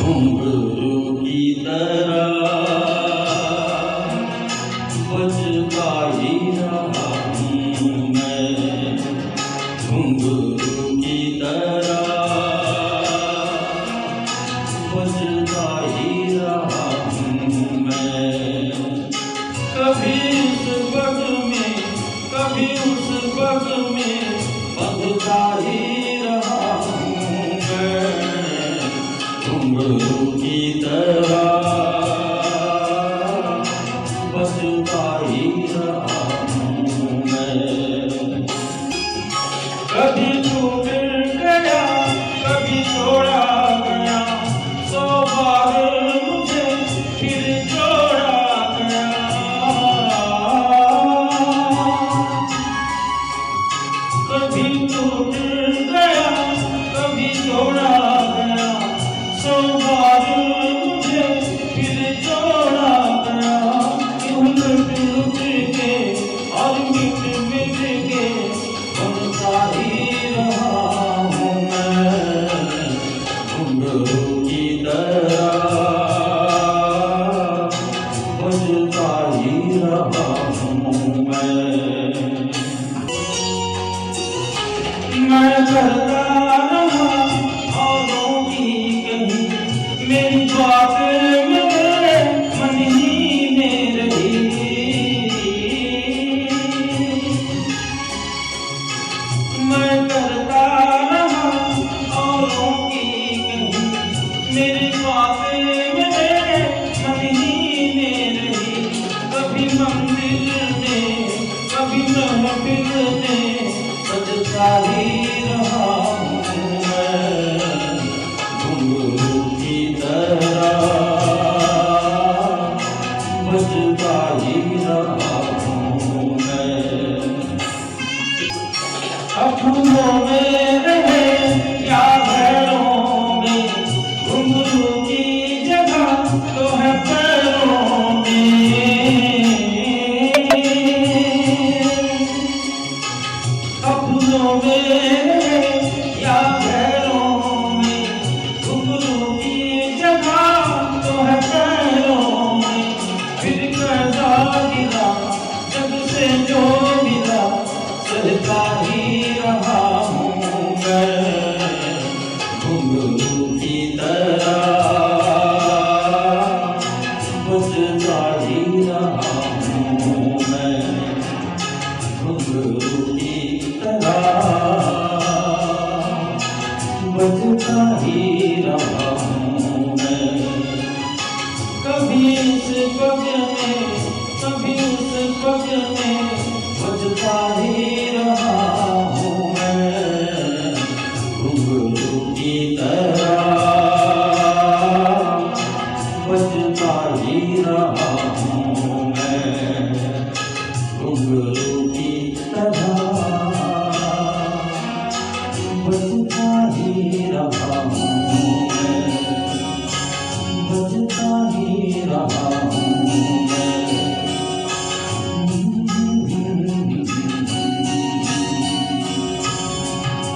घुंघरू की तरह बजता ही रहा हूँ मैं, घुंघरू की तरह बजता ही रहा हूँ मैं। कभी इस पग में कभी उस पग में बंधता ही रहा हूँ मैं, घुंघरू की तरह बजता ही रहा हूँ मैं। कभी तू मिल गया कभी छोड़ा गया, 100 बार मुझे फिर छोड़ा गया। कभी तू मिल गया कभी छोड़ा गया, 100 बार मुझे फिर छोड़ा गया। यूं लुट लुट के और मिट मिट के बनता ही रहा हूँ मैं, घुंघरू की तरह बजता ही रहा हूँ मैं करता रहा औरों की कहीं, मेरी बात मेरे मन ही में रही। मैं करता रहा औरों की कहीं, मेरी बात मेरे मन ही में रही। कभी मंदिर में कभी महफिल में बजता ही रहा हूँ मैं, घुंघरू की तरह बजता ही रहा हूँ मैं। अपनों में रहे या घरों में, घुंघरू की जगह तो है पैरों में। अपनों में या घरों में, घुंघरू की जगह तो है पैरों में। फिर कैसा गिरा जब से जो मिला, सहता ही रहा हूँ मैं, घुंघरू की तरह बजता ही रहा हूँ मैं, घुंघरू की तरह बजता ही रहा हूँ मैं। कभी इस पग में कभी उस पग में बजता ही रहा हूँ मैं, घुंघरू की तरह बजता ही रहा हूँ मैं, घुंघरू की तरह बजता ही रहा हूँ मैं, बजता ही रहा